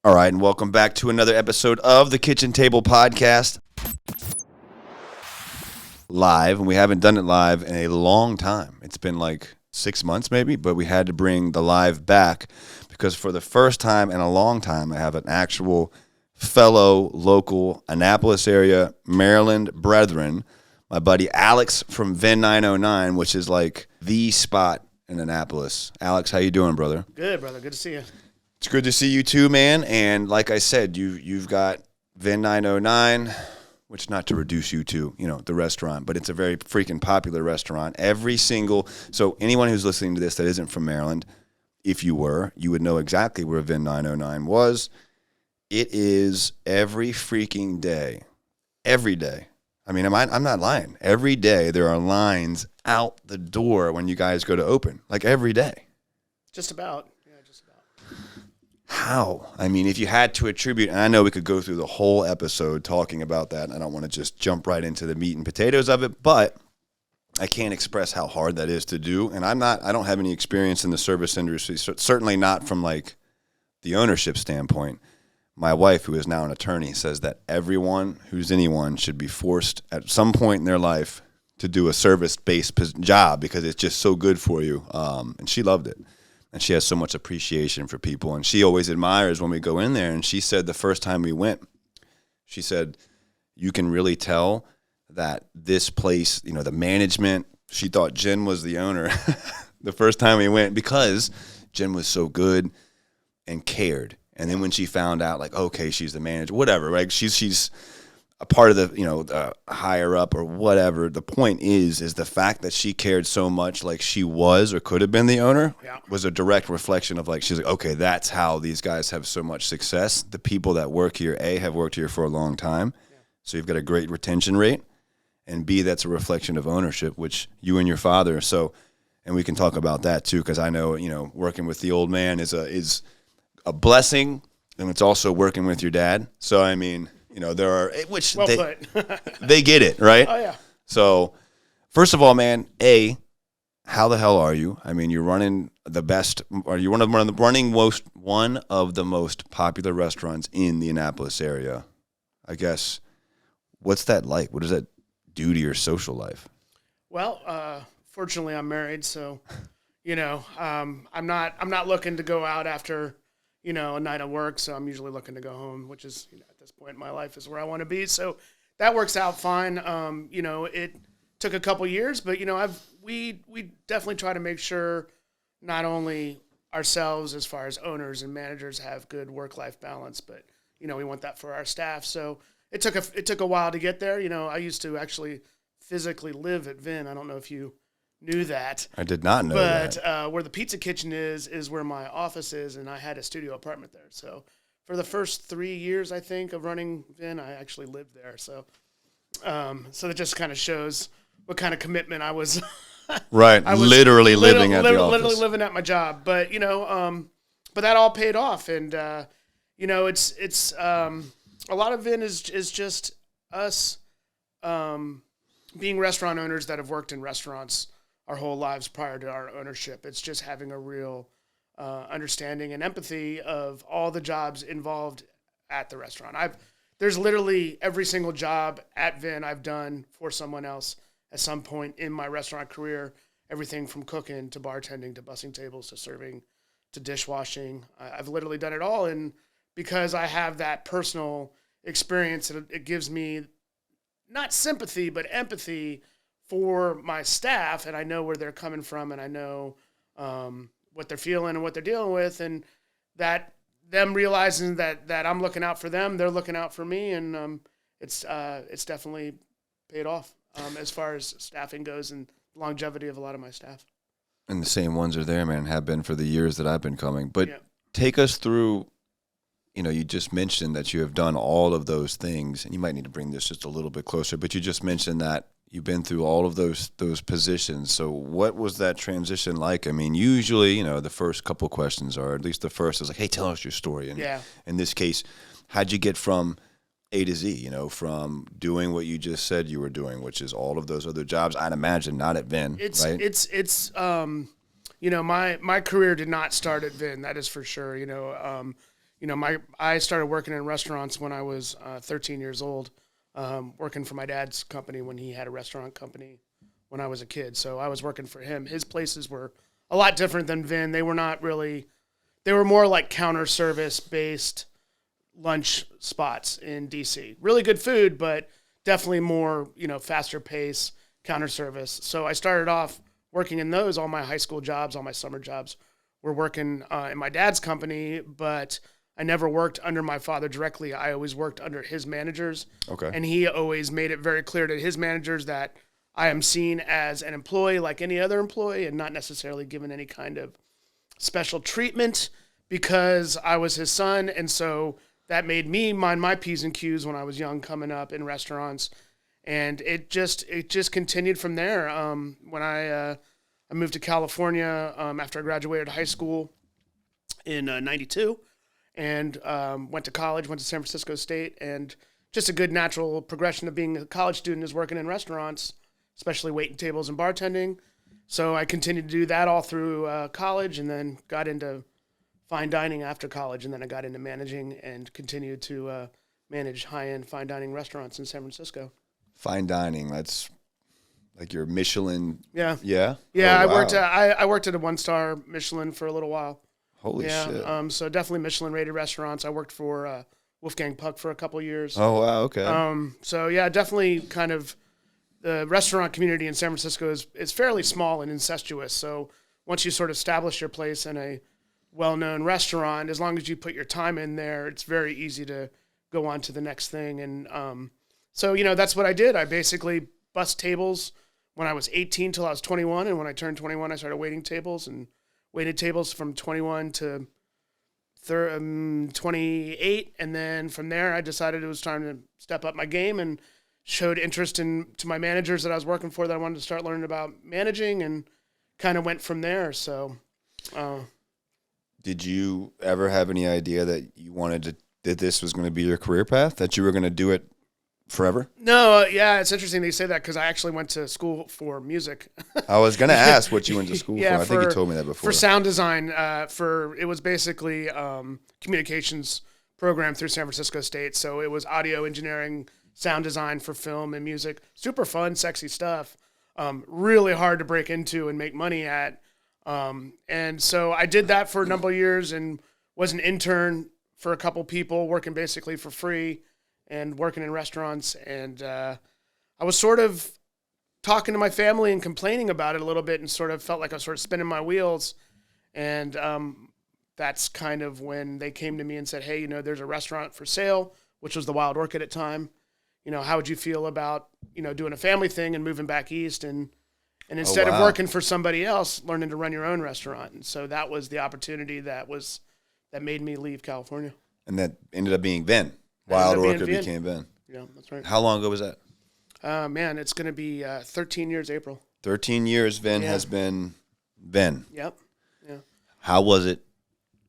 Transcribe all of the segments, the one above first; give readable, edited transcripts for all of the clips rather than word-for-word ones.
All right, and welcome back to another episode of the Kitchen Table Podcast. Live, and we haven't done it live in a long time. It's been like 6 months maybe, but we had to bring the live back because for the first time in a long time, I have an actual fellow local Annapolis area Maryland brethren, my buddy Alex from VIN 909, which is like the spot in Annapolis. Alex, how you doing, brother? Good, brother. Good to see you. It's good to see you too, man. And like I said, you've got VIN 909, which not to reduce you to, the restaurant, but it's a very freaking popular restaurant. So anyone who's listening to this that isn't from Maryland, if you were, you would know exactly where VIN 909 was. It is every freaking day. Every day. I mean, I'm not lying. Every day there are lines out the door when you guys go to open. Like every day. Just about. Yeah, just about. How? I mean, if you had to attribute, and I know we could go through the whole episode talking about that, and I don't want to just jump right into the meat and potatoes of it, but I can't express how hard that is to do. And I don't have any experience in the service industry, certainly not from like the ownership standpoint. My wife, who is now an attorney, says that everyone who's anyone should be forced at some point in their life to do a service-based job because it's just so good for you. And she loved it. And she has so much appreciation for people. And she always admires when we go in there. And she said the first time we went, she said, you can really tell that this place, the management, she thought Jen was the owner the first time we went because Jen was so good and cared. And then when she found out, like, okay, she's the manager, whatever, right? She's a part of the, higher up or whatever. The point is the fact that she cared so much, like she was or could have been the owner, was a direct reflection of like, she's like, okay, that's how these guys have so much success. The people that work here, A, have worked here for a long time. Yeah. So you've got a great retention rate. And B, that's a reflection of ownership, which you and your father. So, and we can talk about that too, because I know, working with the old man is a blessing, and it's also working with your dad. So, I mean, there are, which well they get it, right? Oh, yeah. So, first of all, man, A, how the hell are you? I mean, you're running the best, or you're one of the most popular restaurants in the Annapolis area. I guess, what's that like? What does that do to your social life? Well, fortunately, I'm married, so, I'm not looking to go out after, a night of work, so I'm usually looking to go home, which is, at this point in my life is where I want to be. So that works out fine. It took a couple years, but, we definitely try to make sure not only ourselves as far as owners and managers have good work-life balance, but, we want that for our staff. So it took a while to get there. I used to actually physically live at VIN. I don't know if you knew that. I did not know that. But where the pizza kitchen is where my office is, and I had a studio apartment there. So for the first 3 years, I think, of running VIN, I actually lived there. So that just kind of shows what kind of commitment I was. Right, I was literally living at the office. Literally living at my job. But, but that all paid off. And, it's a lot of VIN is just us being restaurant owners that have worked in restaurants our whole lives prior to our ownership. It's just having a real understanding and empathy of all the jobs involved at the restaurant. There's literally every single job at VIN I've done for someone else at some point in my restaurant career, everything from cooking to bartending to bussing tables to serving to dishwashing. I've literally done it all. And because I have that personal experience, it gives me not sympathy, but empathy for my staff, and I know where they're coming from, and I know what they're feeling and what they're dealing with, and that them realizing that I'm looking out for them, they're looking out for me, and it's definitely paid off as far as staffing goes and longevity of a lot of my staff. And the same ones are there, man, have been for the years that I've been coming. But take us through, you just mentioned that you have done all of those things, and you might need to bring this just a little bit closer, but you just mentioned that you've been through all of those positions. So what was that transition like? I mean, usually, the first couple questions are, at least the first is like, hey, tell us your story. And in this case, how'd you get from A to Z, from doing what you just said you were doing, which is all of those other jobs, I'd imagine, not at VIN, right? My career did not start at VIN, that is for sure. I started working in restaurants when I was 13 years old, working for my dad's company when he had a restaurant company when I was a kid. So I was working for him. His places were a lot different than Vin. They were not really, they were more like counter service based lunch spots in DC. Really good food, but definitely more, faster pace, counter service. So I started off working in those. All my high school jobs, all my summer jobs were working in my dad's company, but I never worked under my father directly. I always worked under his managers. Okay. And he always made it very clear to his managers that I am seen as an employee like any other employee and not necessarily given any kind of special treatment because I was his son. And so that made me mind my P's and Q's when I was young coming up in restaurants. And it just continued from there. When I moved to California after I graduated high school in 92 and went to college, went to San Francisco State. And just a good natural progression of being a college student is working in restaurants, especially waiting tables and bartending. So I continued to do that all through college and then got into fine dining after college. And then I got into managing and continued to manage high-end fine dining restaurants in San Francisco. Fine dining, that's like your Michelin. Yeah. Yeah? Yeah, Oh, wow. I worked at a one-star Michelin for a little while. Holy shit. So definitely Michelin-rated restaurants. I worked for Wolfgang Puck for a couple years. Oh, wow, okay. So yeah, definitely kind of the restaurant community in San Francisco is fairly small and incestuous. So once you sort of establish your place in a well-known restaurant, as long as you put your time in there, it's very easy to go on to the next thing. And so, that's what I did. I basically bussed tables when I was 18 till I was 21. And when I turned 21, I started waiting tables and waited tables from 21 to 28. And then from there, I decided it was time to step up my game and showed interest to my managers that I was working for that I wanted to start learning about managing and kind of went from there. So, did you ever have any idea that you that this was going to be your career path, that you were going to do it forever? No, yeah, it's interesting that you say that because I actually went to school for music. I was going to ask what you went to school for. I think you told me that before. For sound design, it was basically communications program through San Francisco State. So it was audio engineering, sound design for film and music. Super fun, sexy stuff. Really hard to break into and make money at. And so I did that for a number of years and was an intern for a couple people working basically for free and working in restaurants. And I was sort of talking to my family and complaining about it a little bit and sort of felt like I was sort of spinning my wheels. And that's kind of when they came to me and said, hey, there's a restaurant for sale, which was the Wild Orchid at the time. How would you feel about, doing a family thing and moving back east and instead of working for somebody else, learning to run your own restaurant. And so that was the opportunity that made me leave California. And that ended up being Vin. Wild Orchid became Vin. Yeah, that's right. How long ago was that? Man, it's going to be 13 years April. 13 years Vin has been Vin. Yep. Yeah. How was it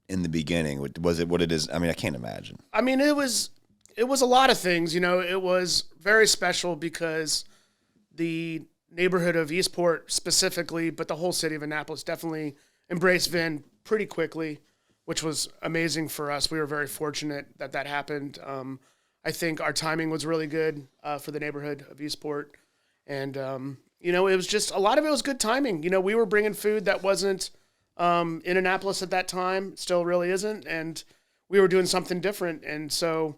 in the beginning? Was it what it is? I mean, I can't imagine. I mean, it was a lot of things. It was very special because the neighborhood of Eastport specifically, but the whole city of Annapolis definitely embraced Vin pretty quickly, which was amazing for us. We were very fortunate that happened. I think our timing was really good for the neighborhood of Eastport. And, it was just, a lot of it was good timing. We were bringing food that wasn't in Annapolis at that time, still really isn't. And we were doing something different. And so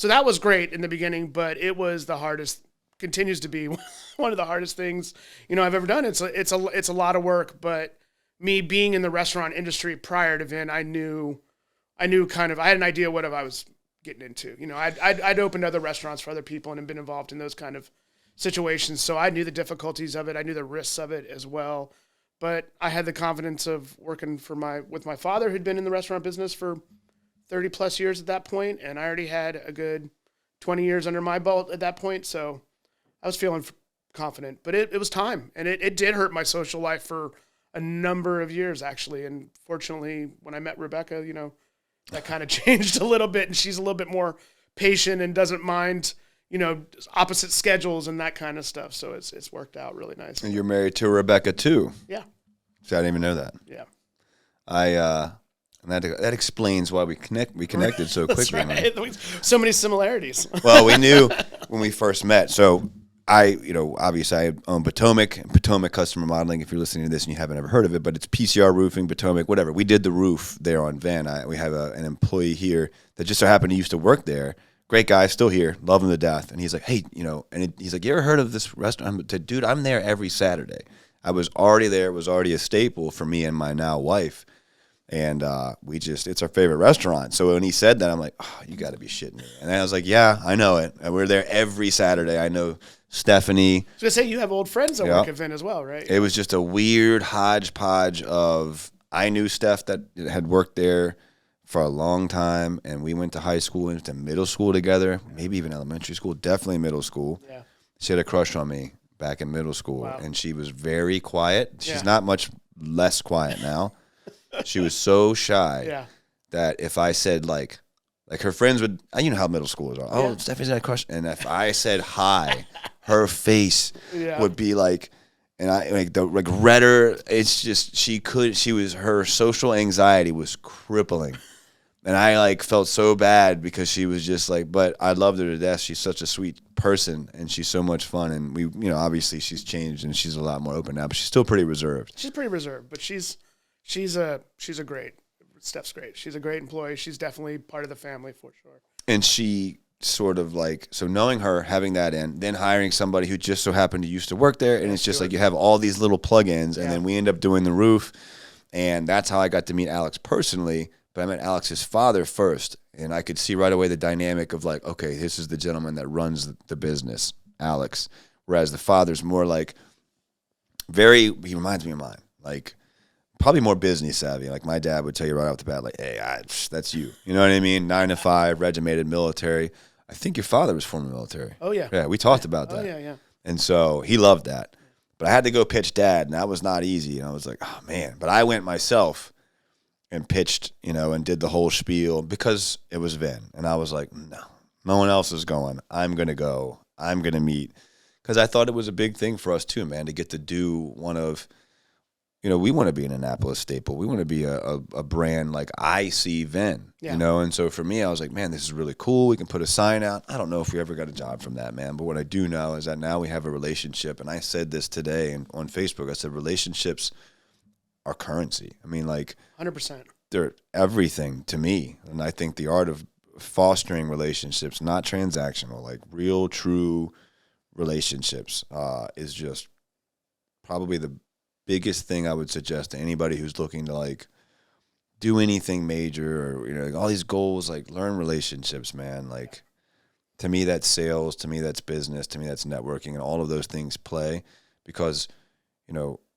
that was great in the beginning, but it was the hardest, continues to be one of the hardest things, I've ever done. It's a lot of work, but me being in the restaurant industry prior to Vin, I knew kind of, I had an idea what I was getting into. I'd opened other restaurants for other people and had been involved in those kind of situations. So I knew the difficulties of it. I knew the risks of it as well. But I had the confidence of working with my father who'd been in the restaurant business for 30 plus years at that point. And I already had a good 20 years under my belt at that point. So I was feeling confident, but it was time. And it did hurt my social life for a number of years, actually. And fortunately, when I met Rebecca, that kind of changed a little bit. And she's a little bit more patient and doesn't mind, opposite schedules and that kind of stuff. So it's worked out really nice. And you're married to Rebecca too. Yeah. So I didn't even know that. Yeah. I And that explains why we connected so quickly. Right. Man. So many similarities. Well, we knew when we first met. So obviously I own Potomac Customer Modeling. If you're listening to this and you haven't ever heard of it, but it's PCR Roofing, Potomac, whatever. We did the roof there on Vin. We have an employee here that just so happened to used to work there. Great guy, still here, love him to death. And he's like, hey, he's like, you ever heard of this restaurant? I said, dude, I'm there every Saturday. I was already there. It was already a staple for me and my now wife. And it's our favorite restaurant. So when he said that, I'm like, oh, you got to be shitting me. And I was like, yeah, I know it. And we're there every Saturday. I know Stephanie. So I say you have old friends that work at Vin as well, right? It was just a weird hodgepodge of, I knew Steph that had worked there for a long time, and we went to high school and to middle school together, maybe even elementary school, definitely middle school. Yeah. She had a crush on me back in middle school, and she was very quiet. She's not much less quiet now. She was so shy that if I said, like her friends would, you know how middle schoolers are. Oh, Stephanie's got a crush. And if I said hi, her face would be like, and I like redder. It's just, her social anxiety was crippling. And I felt so bad because she was just but I loved her to death. She's such a sweet person and she's so much fun. And we, obviously she's changed and she's a lot more open now, but she's still pretty reserved. She's pretty reserved, but she's a great, Steph's great. She's a great employee. She's definitely part of the family for sure. And she sort of so knowing her, having that in, then hiring somebody who just so happened to used to work there. And it's just you have all these little plugins and then we end up doing the roof. And that's how I got to meet Alex personally. But I met Alex's father first, and I could see right away the dynamic of okay, this is the gentleman that runs the business, Alex. Whereas the father's more he reminds me of mine, probably more business savvy. Like my dad would tell you right off the bat, hey, that's you. You know what I mean? 9 to 5, regimented military. I think your father was former military. Oh, yeah. Yeah, we talked about that. Oh, yeah. And so he loved that. But I had to go pitch Dad, and that was not easy. And I was like, oh, man. But I went myself and pitched, and did the whole spiel because it was Vin. And I was like, no one else is going. I'm going to go. I'm going to meet. Because I thought it was a big thing for us too, man, to get to do one of, we want to be an Annapolis staple. We want to be a brand like I see Vin, And so for me, I was like, man, this is really cool. We can put a sign out. I don't know if we ever got a job from that, man. But what I do know is that now we have a relationship. And I said this today on Facebook. I said relationships are currency. I mean, 100%. They're everything to me. And I think the art of fostering relationships, not transactional, real, true relationships, is just probably the biggest thing I would suggest to anybody who's looking to do anything major or, all these goals, learn relationships, man. To me, that's sales. To me, that's business. To me, that's networking, and all of those things play because,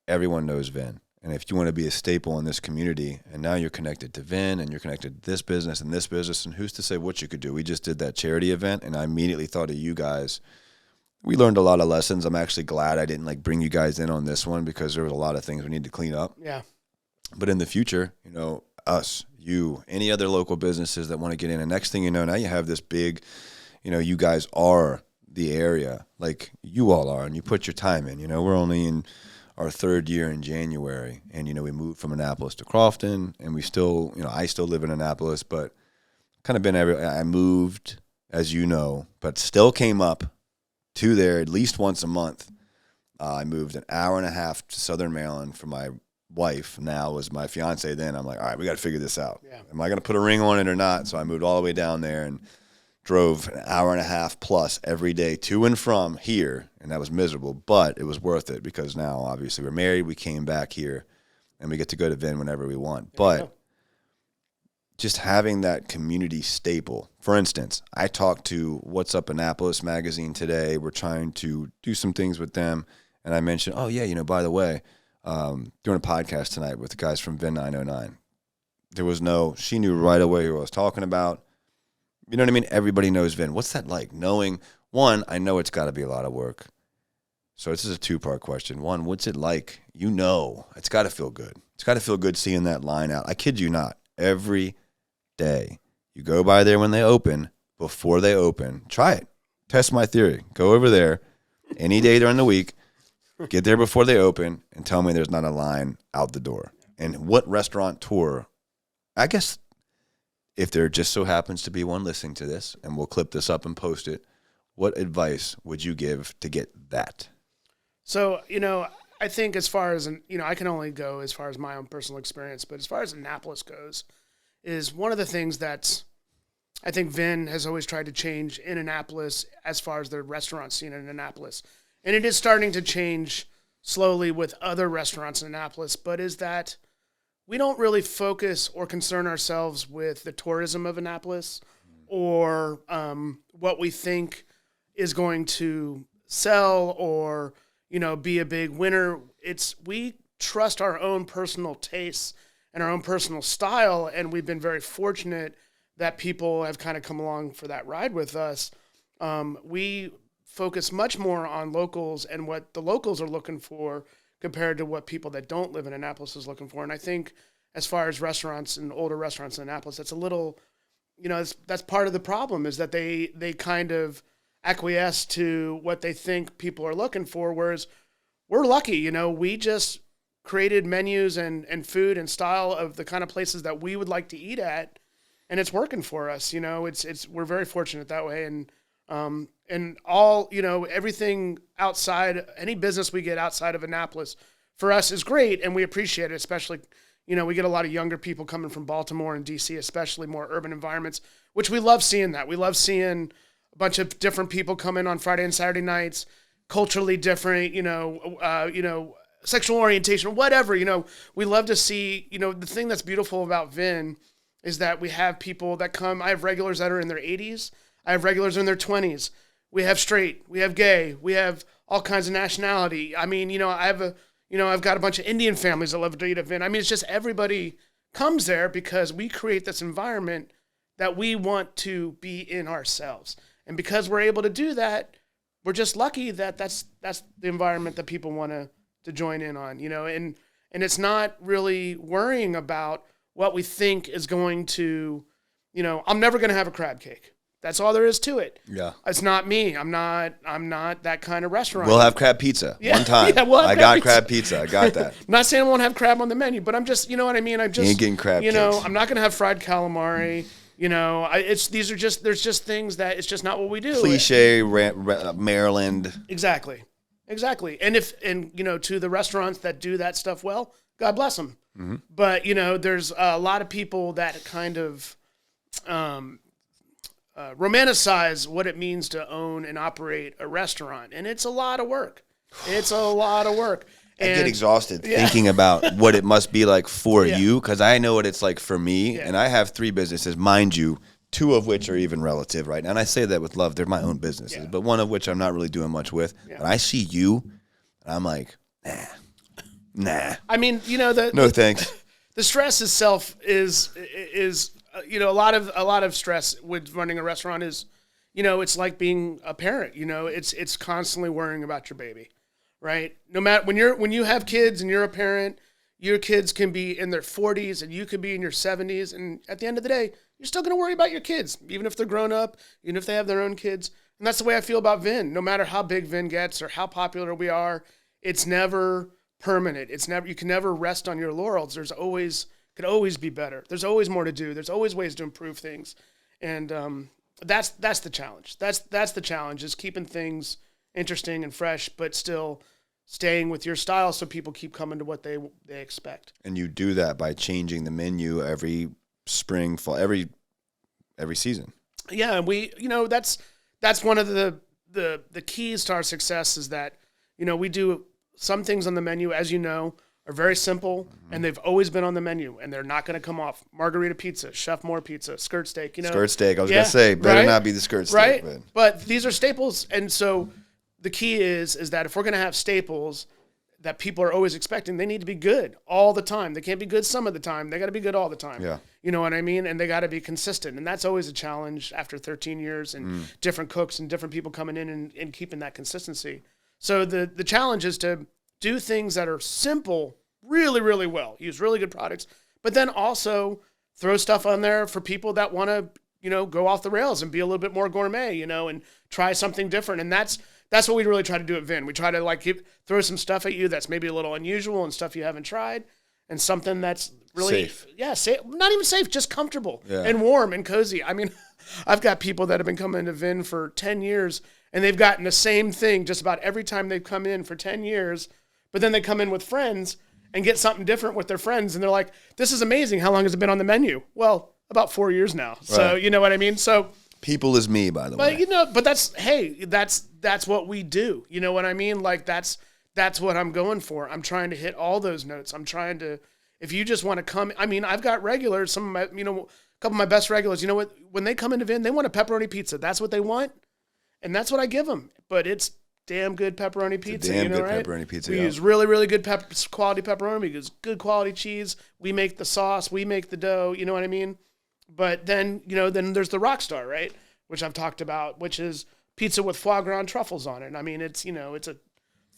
everyone knows Vin. And if you want to be a staple in this community, and now you're connected to Vin, and you're connected to this business, and who's to say what you could do? We just did that charity event, and I immediately thought of you guys. We learned a lot of lessons. I'm actually glad I didn't bring you guys in on this one because there was a lot of things we need to clean up. Yeah. But in the future, us, you, any other local businesses that want to get in, and next thing you know, now you have this big, you guys are the area, you all are, and you put your time in. We're only in our 3rd year in January, and we moved from Annapolis to Crofton, and we still, I still live in Annapolis, but kind of been I moved, as you know, but still came up to there at least once a month. I moved an hour and a half to Southern Maryland for my wife. Now was my fiance. Then I'm like, all right, we got to figure this out. Yeah. Am I going to put a ring on it or not? So I moved all the way down there and drove an hour and a half plus every day to and from here, and that was miserable, but it was worth it because now obviously we're married, we came back here, and we get to go to Vin whenever we want. But just having that community staple. For instance, I talked to What's Up Annapolis magazine today. We're trying to do some things with them, and I mentioned, oh yeah, by the way, doing a podcast tonight with the guys from Vin 909. She knew right away who I was talking about. You know what I mean? Everybody knows Vin. What's that like? Knowing, one, I know it's got to be a lot of work. So this is a 2-part question. One, what's it like? It's got to feel good. It's got to feel good seeing that line out. I kid you not. Every day. You go by there when they open, before they open. Try it. Test my theory. Go over there any day during the week, get there before they open, and tell me there's not a line out the door. And what restaurateur I guess if there just so happens to be one listening to this, and we'll clip this up and post it, what advice would you give to get that? So, I think as far as, I can only go as far as my own personal experience, but as far as Annapolis goes, is one of the things that's, I think Vin has always tried to change in Annapolis as far as the restaurant scene in Annapolis. And it is starting to change slowly with other restaurants in Annapolis, but is that we don't really focus or concern ourselves with the tourism of Annapolis or what we think is going to sell or, be a big winner. We trust our own personal tastes and our own personal style, and we've been very fortunate that people have kind of come along for that ride with us. We focus much more on locals and what the locals are looking for compared to what people that don't live in Annapolis is looking for. And I think as far as restaurants and older restaurants in Annapolis, that's a little, that's part of the problem is that they kind of acquiesce to what they think people are looking for, whereas we're lucky, we just created menus and food and style of the kind of places that we would like to eat at, and it's working for us. We're very fortunate that way, and all everything outside any business we get outside of Annapolis for us is great, and we appreciate it. Especially, we get a lot of younger people coming from Baltimore and DC, especially more urban environments, which we love seeing. That we love seeing a bunch of different people come in on Friday and Saturday nights, culturally different, sexual orientation, whatever, we love to see, the thing that's beautiful about Vin is that we have people that come. I have regulars that are in their 80s. I have regulars in their 20s. We have straight, we have gay, we have all kinds of nationality. I mean, I've got a bunch of Indian families that love to eat at Vin. I mean, it's just everybody comes there because we create this environment that we want to be in ourselves. And because we're able to do that, we're just lucky that that's the environment that people want to join in on, and it's not really worrying about what we think is going to, I'm never going to have a crab cake. That's all there is to it. Yeah. It's not me. I'm not that kind of restaurant. We'll have crab pizza one time. Yeah, I got crab pizza. I got that. I'm not saying I won't have crab on the menu, but I'm just, you know what I mean? I'm just, you ain't getting crab cakes. I'm not going to have fried calamari. There's just things that it's just not what we do. Cliche Maryland. Exactly. And to the restaurants that do that stuff well, God bless them. Mm-hmm. But, there's a lot of people that kind of romanticize what it means to own and operate a restaurant. And it's a lot of work. I get exhausted thinking about what it must be like for you, because I know what it's like for me, and I have 3 businesses, mind you, 2 of which are even relative right now. And I say that with love. They're my own businesses, but one of which I'm not really doing much with. Yeah. And I see you, and I'm like, nah. I mean, no thanks. The stress itself is a lot of stress with running a restaurant is, it's like being a parent. It's constantly worrying about your baby. Right. No matter when you have kids and you're a parent, your kids can be in their 40s and you could be in your 70s. And at the end of the day, you're still going to worry about your kids, even if they're grown up, even if they have their own kids. And that's the way I feel about Vin. No matter how big Vin gets or how popular we are, it's never permanent. You can never rest on your laurels. Could always be better. There's always more to do. There's always ways to improve things. And that's the challenge. That's the challenge, is keeping things interesting and fresh, but still staying with your style so people keep coming to what they expect. And you do that by changing the menu every spring, fall, every season. Yeah, and we, that's one of the keys to our success is that, we do some things on the menu, as are very simple, and they've always been on the menu, and they're not going to come off. Margarita pizza, Chef Moore pizza, skirt steak, Skirt steak, I was going to say, better not be the skirt steak. Right, but these are staples, and so the key is that if we're going to have staples that people are always expecting, they need to be good all the time. They can't be good some of the time. They got to be good all the time. Yeah. You know what I mean? And they got to be consistent. And that's always a challenge after 13 years and different cooks and different people coming in and keeping that consistency. So the challenge is to do things that are simple really, really well, use really good products, but then also throw stuff on there for people that want to, go off the rails and be a little bit more gourmet, and try something different. And that's what we really try to do at Vin. We try to throw some stuff at you that's maybe a little unusual and stuff you haven't tried, and something that's really safe. Yeah, safe, not even safe, just comfortable Yeah. and warm and cozy. I mean, I've got people that have been coming to Vin for 10 years and they've gotten the same thing just about every time they've come in for 10 years, but then they come in with friends and get something different with their friends and they're like, this is amazing. How long has it been on the menu? Well, about 4 years now. So, Right. you know what I mean? So, People is me, by the but way. but that's what we do. You know what I mean? Like that's what I'm going for. I'm trying to hit all those notes. I'm trying to, if you just want to come, I mean, I've got regulars, some of my, a couple of my best regulars, you know what, when they come into Vin, they want a pepperoni pizza. That's what they want. And that's what I give them. But it's damn good pepperoni pizza. Damn good right? pepperoni pizza. We Yeah. use really, really good quality pepperoni. We use good quality cheese. We make the sauce. We make the dough. You know what I mean? But then, then there's the Rockstar, right? Which I've talked about, which is pizza with foie gras and truffles on it. And I mean, it's, it's a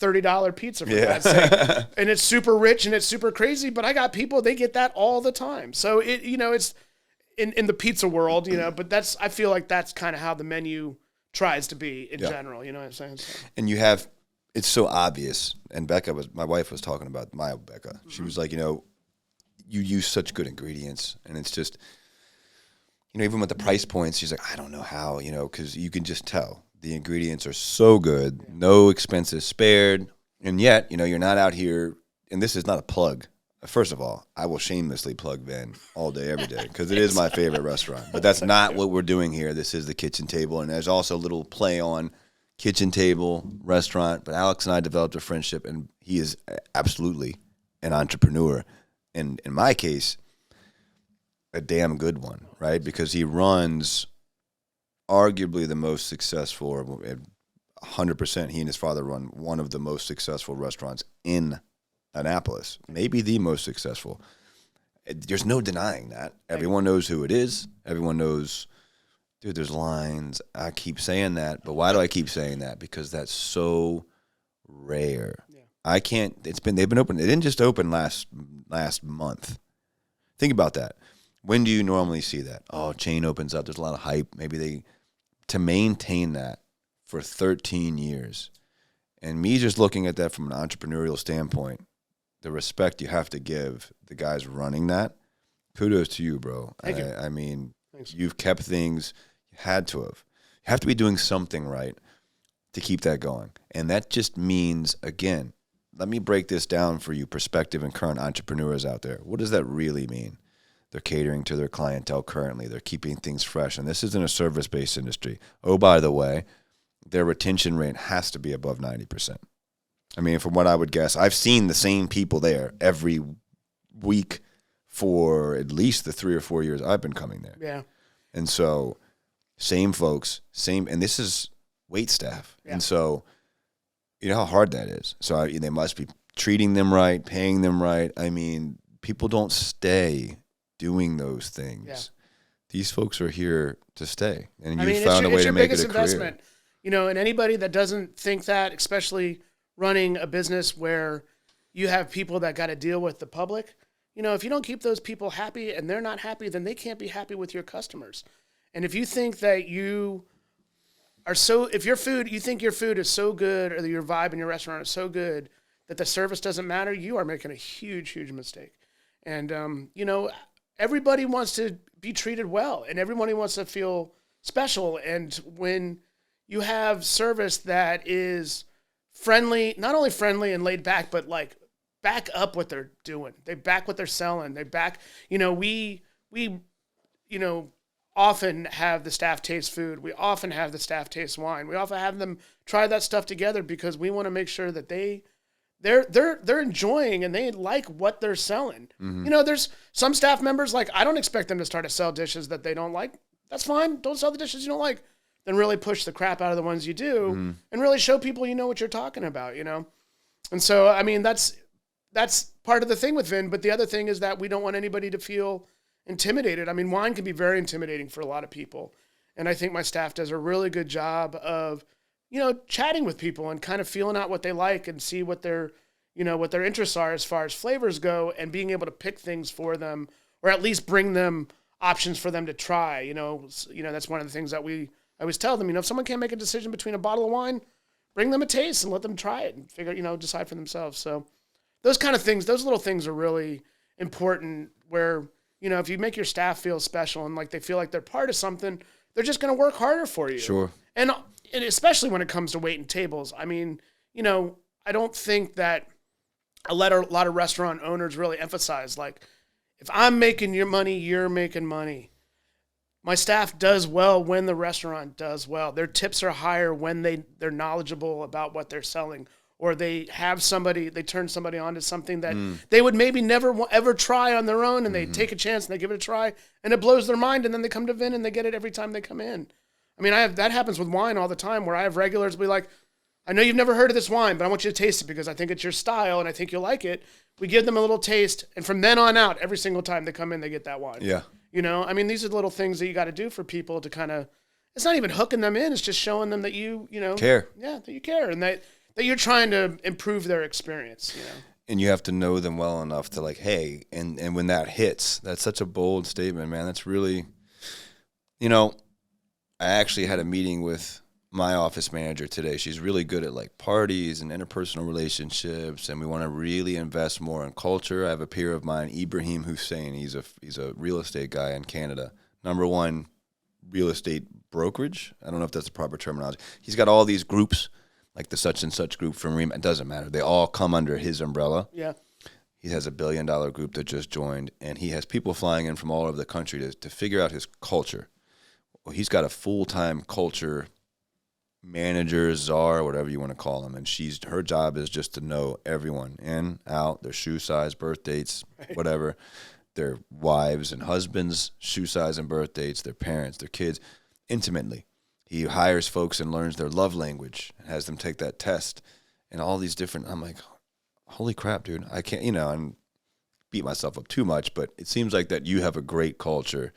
$30 pizza for God's sake. And it's super rich and it's super crazy, but I got people, they get that all the time. So it's in the pizza world, but I feel like that's kind of how the menu tries to be in general. You know what I'm saying? So. And it's so obvious. And my wife was talking about Becca. She was like, you use such good ingredients and it's just, even with the price points, she's like, I don't know how, because you can just tell the ingredients are so good, no expenses spared. And yet, you're not out here, and this is not a plug. First of all, I will shamelessly plug Vin all day, every day, because it is my favorite restaurant. But that's not what we're doing here. This is the kitchen table, and there's also a little play on kitchen table, restaurant. But Alex and I developed a friendship, and he is absolutely an entrepreneur. And in my case, a damn good one, right? Because he runs arguably the most successful, 100%, he and his father run one of the most successful restaurants in Annapolis, maybe the most successful. There's no denying that. Everyone knows who it is. Everyone knows, dude, there's lines. I keep saying that, but why do I keep saying that? Because that's so rare. Yeah. I can't, they've been open. They didn't just open last month. Think about that. When do you normally see that? Oh, chain opens up. There's a lot of hype. Maybe to maintain that for 13 years. And me just looking at that from an entrepreneurial standpoint, the respect you have to give the guys running that, kudos to you, bro. Thank you. I mean, Thanks. You've kept things, you had to have. You have to be doing something right to keep that going. And that just means, again, let me break this down for you prospective and current entrepreneurs out there. What does that really mean? They're catering to their clientele currently. They're keeping things fresh. And this isn't a service-based industry. Oh, by the way, their retention rate has to be above 90%. I mean, from what I would guess, I've seen the same people there every week for at least the 3 or 4 years I've been coming there. Yeah. And so, same folks, and this is wait staff. Yeah. And so, you know how hard that is. So they must be treating them right, paying them right. I mean, people don't stay doing those things. Yeah. These folks are here to stay, and you found a way to make it a career. And anybody that doesn't think that, especially running a business where you have people that got to deal with the public, if you don't keep those people happy and they're not happy, then they can't be happy with your customers. And if you think that you think your food is so good, or that your vibe in your restaurant is so good that the service doesn't matter, you are making a huge, huge mistake. And, everybody wants to be treated well, and everybody wants to feel special. And when you have service that is friendly, not only friendly and laid back, but like back up what they're doing. They back what they're selling. They back, we often have the staff taste food. We often have the staff taste wine. We often have them try that stuff together because we want to make sure that they're enjoying and they like what they're selling. Mm-hmm. There's some staff members, like, I don't expect them to start to sell dishes that they don't like. That's fine. Don't sell the dishes you don't like. Then really push the crap out of the ones you do and really show people you know what you're talking about, And so, I mean, that's part of the thing with Vin. But the other thing is that we don't want anybody to feel intimidated. I mean, wine can be very intimidating for a lot of people. And I think my staff does a really good job of, chatting with people and kind of feeling out what they like and see what their interests are as far as flavors go, and being able to pick things for them, or at least bring them options for them to try. That's one of the things that I always tell them, if someone can't make a decision between a bottle of wine, bring them a taste and let them try it and decide for themselves. So those kind of things, those little things are really important where, you know, if you make your staff feel special and like they feel like they're part of something, they're just going to work harder for you. Sure. And especially when it comes to waiting tables. I mean, you know, I don't think that a lot of restaurant owners really emphasize, like, if I'm making your money, you're making money. My staff does well when the restaurant does well. Their tips are higher when they're knowledgeable about what they're selling, or they have somebody, they turn somebody on to something that they would maybe never ever try on their own, and they take a chance and they give it a try, and it blows their mind, and then they come to Vin and they get it every time they come in. I mean, that happens with wine all the time, where I have regulars be like, I know you've never heard of this wine, but I want you to taste it because I think it's your style and I think you'll like it. We give them a little taste, and from then on out, every single time they come in, they get that wine. Yeah. You know, I mean, these are the little things that you got to do for people to kind of, it's not even hooking them in. It's just showing them that you know. Care. Yeah, that you care and that you're trying to improve their experience, you know. And you have to know them well enough to like, hey, and when that hits, that's such a bold statement, man. That's really, you know, I actually had a meeting with my office manager today. She's really good at like parties and interpersonal relationships, and we want to really invest more in culture. I have a peer of mine, Ibrahim Hussein. He's a real estate guy in Canada. #1 real estate brokerage. I don't know if that's the proper terminology. He's got all these groups, like the such and such group from Rema. It doesn't matter. They all come under his umbrella. Yeah. He has $1 billion group that just joined, and he has people flying in from all over the country to figure out his culture. Well, he's got a full-time culture manager, czar, whatever you want to call him, and her job is just to know everyone in, out, their shoe size, birth dates, whatever, their wives and husbands' shoe size and birth dates, their parents, their kids, intimately. He hires folks and learns their love language and has them take that test and all these different. I'm like, holy crap, dude! I can't, and beat myself up too much, but it seems like that you have a great culture.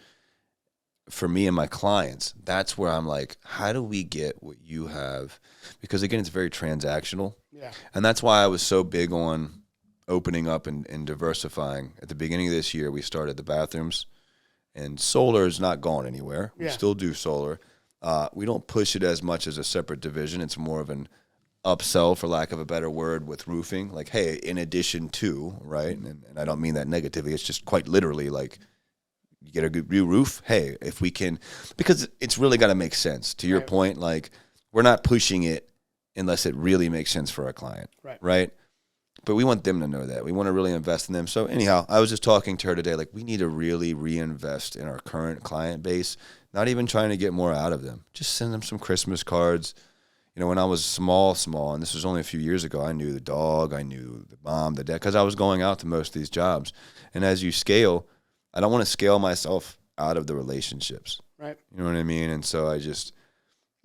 For me and my clients, that's where I'm like, how do we get what you have? Because again, it's very transactional. Yeah. And that's why I was so big on opening up and diversifying. At the beginning of this year, we started the bathrooms, and solar is not going anywhere. We still do solar. We don't push it as much as a separate division. It's more of an upsell, for lack of a better word, with roofing. Like, hey, in addition to, right? And I don't mean that negatively. It's just quite literally like, you get a good new roof. Hey, if we can, because it's really got to make sense. To your point, like, we're not pushing it unless it really makes sense for our client, right? But we want them to know that. We want to really invest in them. So anyhow, I was just talking to her today, like, we need to really reinvest in our current client base, not even trying to get more out of them. Just send them some Christmas cards. You know, when I was small, and this was only a few years ago, I knew the dog, I knew the mom, the dad, because I was going out to most of these jobs. And as you scale, I don't want to scale myself out of the relationships. Right. You know what I mean? And so I just,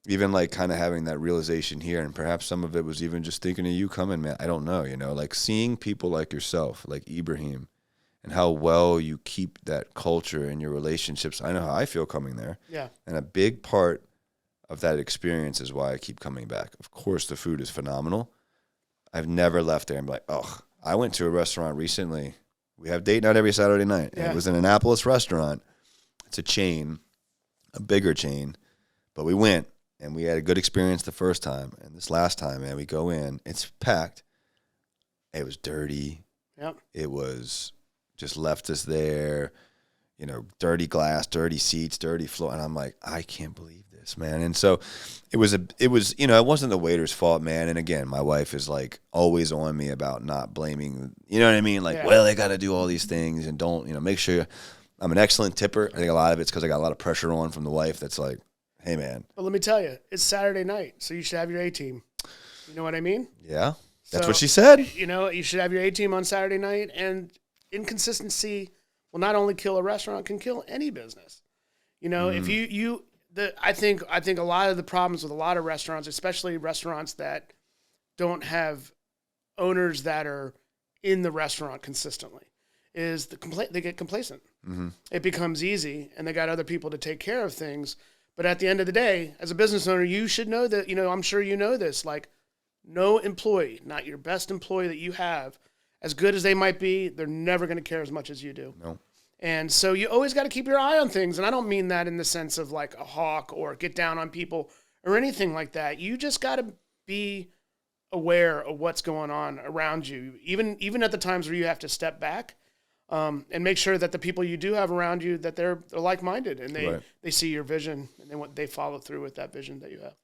even like kind of having that realization here, and perhaps some of it was even just thinking of you coming, man. I don't know, like seeing people like yourself, like Ibrahim, and how well you keep that culture in your relationships. I know how I feel coming there. Yeah. And a big part of that experience is why I keep coming back. Of course, the food is phenomenal. I've never left there and be like, oh, I went to a restaurant recently. We have date night every Saturday night. Yeah. It was an Annapolis restaurant. It's a chain, a bigger chain. But we went, and we had a good experience the first time. And this last time, man, we go in. It's packed. It was dirty. Yep. It was just left us there. Dirty glass, dirty seats, dirty floor. And I'm like, I can't believe this, man. And so it wasn't the waiter's fault, man. And again, my wife is like always on me about not blaming, you know what I mean? Like, well, they got to do all these things and don't, make sure I'm an excellent tipper. I think a lot of it's because I got a lot of pressure on from the wife that's like, hey, man. But let me tell you, it's Saturday night, so you should have your A-team. You know what I mean? Yeah. That's what she said. You should have your A-team on Saturday night, and inconsistency will not only kill a restaurant, it can kill any business. If I think a lot of the problems with a lot of restaurants, especially restaurants that don't have owners that are in the restaurant consistently, is they get complacent. Mm-hmm. It becomes easy, and they got other people to take care of things. But at the end of the day, as a business owner, you should know that, I'm sure you know this, like, no employee, not your best employee that you have, as good as they might be, they're never going to care as much as you do. No. And so you always got to keep your eye on things. And I don't mean that in the sense of like a hawk or get down on people or anything like that. You just got to be aware of what's going on around you, even at the times where you have to step back. and make sure that the people you do have around you, that they're like-minded and Right. they see your vision and they follow through with that vision that you have.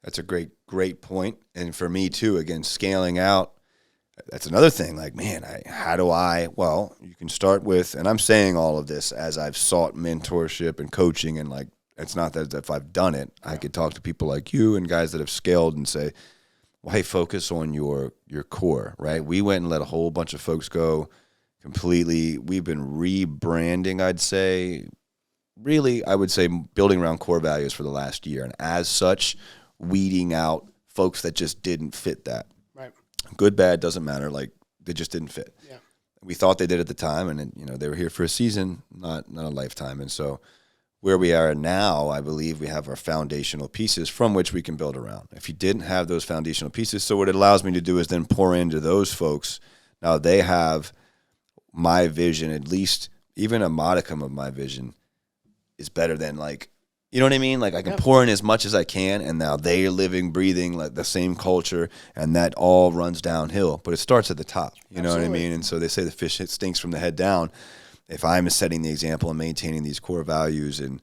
That's a great point. And for me too, again, scaling out, that's another thing. Like, man, well, you can start with, and I'm saying all of this as I've sought mentorship and coaching, and like, it's not that if I've done it, I could talk to people like you and guys that have scaled and say, well, hey, focus on your core, right? We went and let a whole bunch of folks go completely. We've been rebranding, I'd say, really, I would say building around core values for the last year. And as such, weeding out folks that just didn't fit that. Right. Good, bad, doesn't matter. Like, they just didn't fit. Yeah. We thought they did at the time, and they were here for a season, not a lifetime. And so where we are now, I believe we have our foundational pieces from which we can build around. If you didn't have those foundational pieces, so what it allows me to do is then pour into those folks. Now they have my vision, at least even a modicum of my vision is better than, like, you know what I mean? Like, I can pour in as much as I can, and now they're living, breathing like the same culture, and that all runs downhill. But it starts at the top. You know what I mean? And so they say the fish stinks from the head down. If I'm setting the example and maintaining these core values and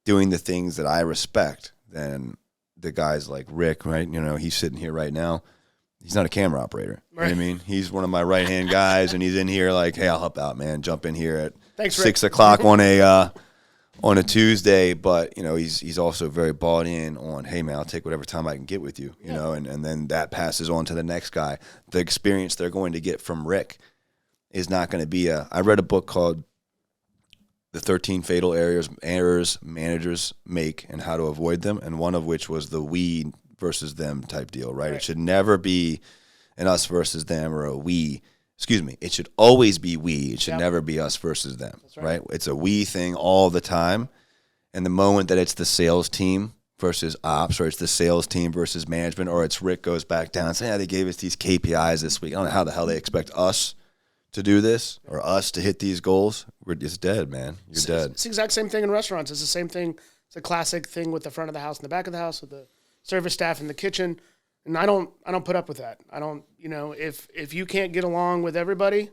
doing the things that I respect, then the guys like Rick, right? He's sitting here right now. He's not a camera operator. Right. You know what I mean? He's one of my right-hand guys, and he's in here like, hey, I'll help out, man. Jump in here at 6 o'clock on a Tuesday. But, he's also very bought in on, hey, man, I'll take whatever time I can get with you, you know, and then that passes on to the next guy. The experience they're going to get from Rick is not going to be I read a book called The 13 Fatal Errors Managers Make and How to Avoid Them, and one of which was the we versus them type deal, right? It should never be an us versus them or a we. Excuse me. It should always be we. It should never be us versus them, right? It's a we thing all the time. And the moment that it's the sales team versus ops, or it's the sales team versus management, or it's Rick goes back down and says, they gave us these KPIs this week. I don't know how the hell they expect us to do this or us to hit these goals. It's dead, man. You're dead. It's the exact same thing in restaurants. It's the same thing. It's a classic thing with the front of the house and the back of the house, with the service staff in the kitchen. And I don't put up with that. I don't, if you can't get along with everybody,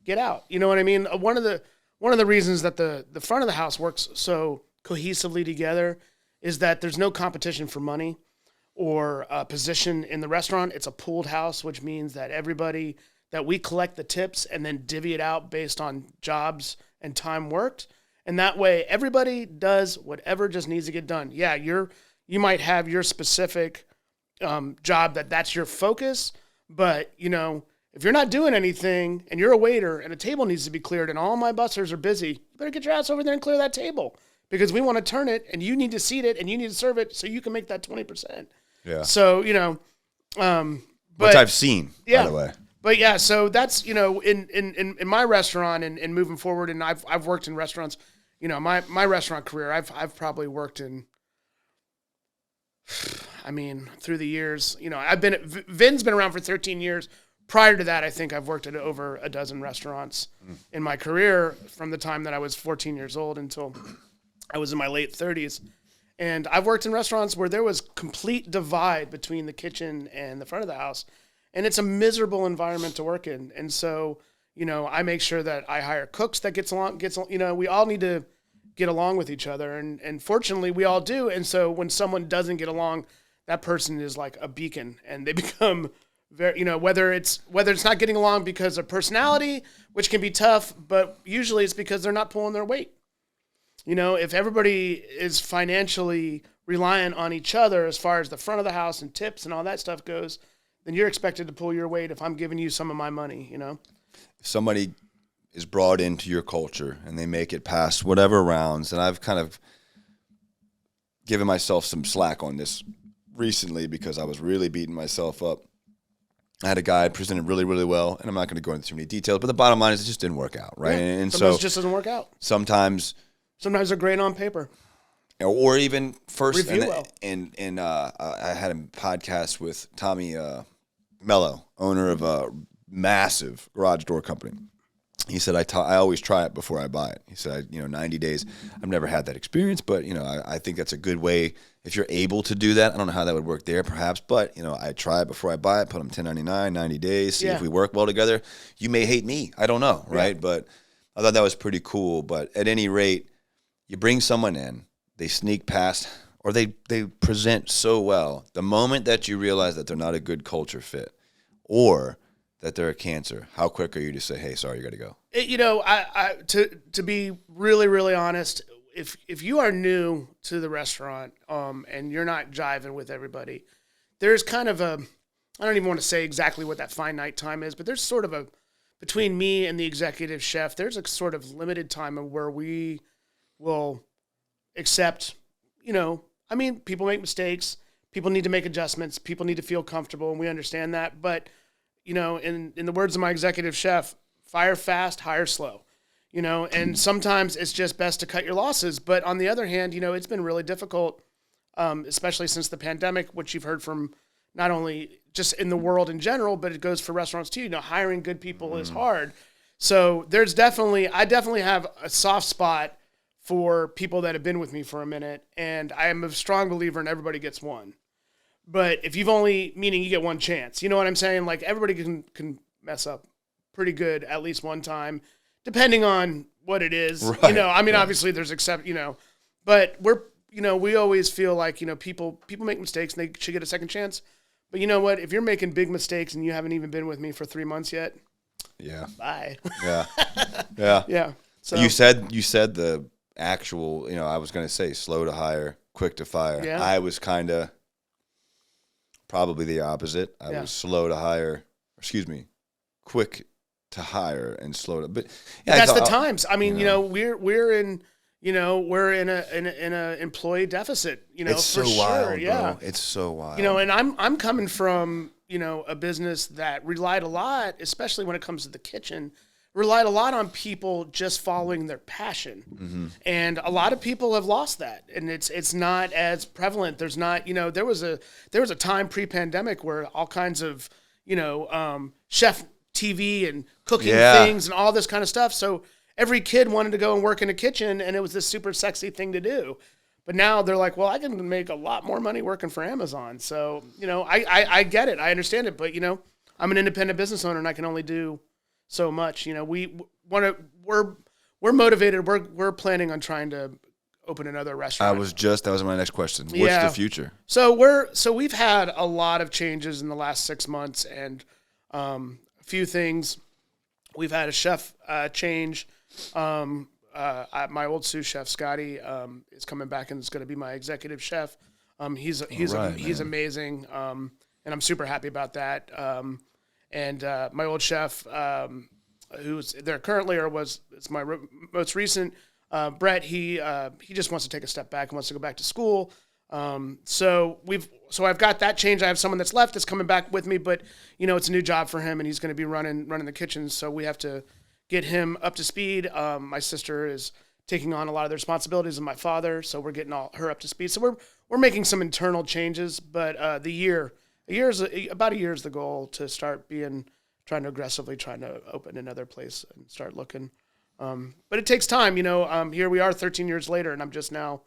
get out. You know what I mean? One of the reasons that the front of the house works so cohesively together is that there's no competition for money or position in the restaurant. It's a pooled house, which means that that we collect the tips and then divvy it out based on jobs and time worked. And that way everybody does whatever just needs to get done. Yeah, you might have your specific job that's your focus, but if you're not doing anything and you're a waiter and a table needs to be cleared and all my bussers are busy, you better get your ass over there and clear that table, because we want to turn it and you need to seat it and you need to serve it so you can make that 20%. Yeah. So, which I've seen, by the way. But yeah, so that's, in my restaurant and moving forward, and I've worked in restaurants, my restaurant career, I've probably worked in, through the years, Vin's been around for 13 years. Prior to that, I think I've worked at over a dozen restaurants in my career, from the time that I was 14 years old until I was in my late 30s. And I've worked in restaurants where there was complete divide between the kitchen and the front of the house. And it's a miserable environment to work in. And so, I make sure that I hire cooks that gets along, we all need to get along with each other. And fortunately we all do. And so when someone doesn't get along, that person is like a beacon, and they become very, whether it's not getting along because of personality, which can be tough, but usually it's because they're not pulling their weight. If everybody is financially reliant on each other as far as the front of the house and tips and all that stuff goes, then you're expected to pull your weight if I'm giving you some of my money, If somebody is brought into your culture and they make it past whatever rounds, and I've kind of given myself some slack on this recently because I was really beating myself up. I had a guy presented really, really well, and I'm not going to go into too many details, but the bottom line is it just didn't work out, right? Yeah, and sometimes so it just doesn't work out. Sometimes they're great on paper. Or even first, review well. And I had a podcast with Tommy Mello, owner of a massive garage door company. He said, I always try it before I buy it. He said, 90 days. I've never had that experience, but, I think that's a good way if you're able to do that. I don't know how that would work there, perhaps, but, I try it before I buy it, put them 1099, 90 days, see if we work well together. You may hate me. I don't know, right? Yeah. But I thought that was pretty cool. But at any rate, you bring someone in, they sneak past, or they present so well. The moment that you realize that they're not a good culture fit, or that they're a cancer, how quick are you to say, hey, sorry, you got to go? To be really, really honest, if you are new to the restaurant and you're not jiving with everybody, there's kind of a, I don't even want to say exactly what that finite time is, but there's sort of a, between me and the executive chef, there's a sort of limited time of where we will accept, people make mistakes, people need to make adjustments, people need to feel comfortable, and we understand that. But, in the words of my executive chef, fire fast, hire slow, and sometimes it's just best to cut your losses. But on the other hand, it's been really difficult, especially since the pandemic, which you've heard from not only just in the world in general, but it goes for restaurants too. Hiring good people is hard. So I definitely have a soft spot for people that have been with me for a minute. And I am a strong believer in everybody gets one. But if meaning you get one chance, you know what I'm saying? Like everybody can mess up pretty good at least one time, depending on what it is. Right. Obviously there's but we always feel like, people make mistakes and they should get a second chance. But you know what? If you're making big mistakes and you haven't even been with me for 3 months yet, yeah, bye. Yeah, yeah, yeah. So you said the actual, I was going to say slow to hire, quick to fire. Yeah. I was kind of probably the opposite. I was slow to hire, quick to hire and slow to, but yeah, that's the times. I mean, we're in a employee deficit, it's for so sure. wild, yeah. bro. It's so wild. And I'm coming from, a business that relied a lot, especially when it comes to the kitchen, relied a lot on people just following their passion. Mm-hmm. And a lot of people have lost that, and it's not as prevalent. There's not, there was a time pre-pandemic where all kinds of, chef TV and cooking things and all this kind of stuff. So every kid wanted to go and work in a kitchen, and it was this super sexy thing to do. But now they're like, well, I can make a lot more money working for Amazon. So, I get it. I understand it. But, I'm an independent business owner, and I can only do so much. We're motivated. We're planning on trying to open another restaurant. That was my next question. What's the future? So we've had a lot of changes in the last 6 months, and a few things. We've had a chef change. My old sous chef Scotty is coming back and is going to be my executive chef. He's amazing, and I'm super happy about that. And my old chef, who's there currently it's my most recent, Brett. He just wants to take a step back and wants to go back to school. So I've got that change. I have someone that's left that's coming back with me, but it's a new job for him, and he's going to be running the kitchen. So we have to get him up to speed. My sister is taking on a lot of the responsibilities of my father, so we're getting her up to speed. So we're making some internal changes, but about a year is the goal to start trying to open another place and start looking. But it takes time, here we are 13 years later, and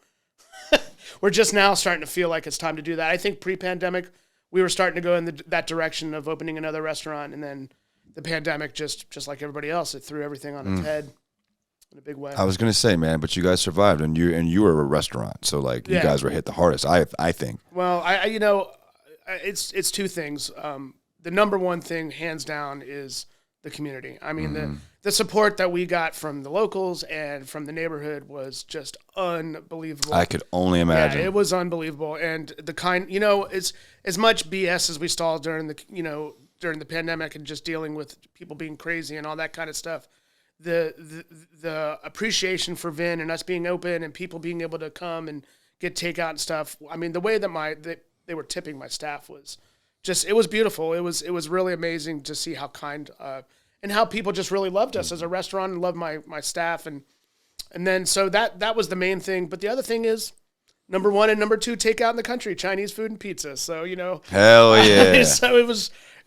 we're just now starting to feel like it's time to do that. I think pre-pandemic, we were starting to go in that direction of opening another restaurant, and then the pandemic, just like everybody else, it threw everything on its head in a big way. I was gonna say, man, but you guys survived, and you were a restaurant, so you guys were hit the hardest. I think. Well, it's two things. The number one thing, hands down, is the community. I mean, the support that we got from the locals and from the neighborhood was just unbelievable. I could only imagine. Yeah, it was unbelievable, and the kind, it's as much BS as we saw during the pandemic and just dealing with people being crazy and all that kind of stuff. The appreciation for Vin and us being open and people being able to come and get takeout and stuff. I mean, the way that they were tipping my staff was just, it was beautiful. It was really amazing to see how kind and how people just really loved us as a restaurant and loved my staff. And then, so that was the main thing. But the other thing is, number one and number two, takeout in the country, Chinese food and pizza. So, hell yeah. So it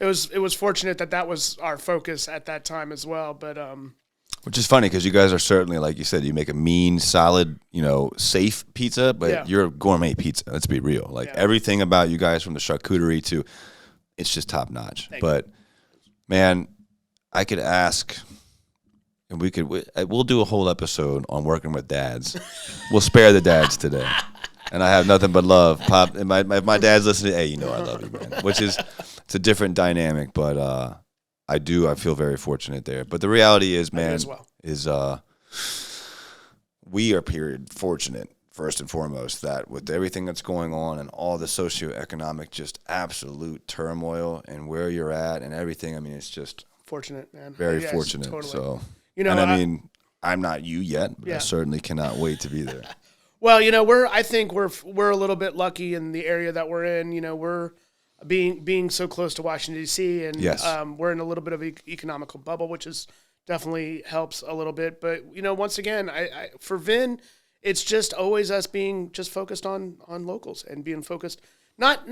was fortunate that was our focus at that time as well. But, which is funny because you guys are certainly, like you said, you make a mean, solid, safe pizza, but you're a gourmet pizza. Let's be real. Everything about you guys, from the charcuterie to, it's just top notch. But man, I could ask and we'll do a whole episode on working with dads. We'll spare the dads today. And I have nothing but love. Pop, and my dad's listening, hey, I love you, man. It's a different dynamic, but I feel very fortunate there. But the reality is, man, we are fortunate, first and foremost, that with everything that's going on and all the socioeconomic just absolute turmoil and where you're at and everything, I mean, it's just fortunate, man. Very fortunate. Totally. So, and I'm not you yet, but I certainly cannot wait to be there. Well, I think we're a little bit lucky in the area that we're in. We're being so close to Washington D.C. and yes. We're in a little bit of an economical bubble, which is definitely helps a little bit. But once again, I for Vin, it's just always us being just focused on locals and being focused, not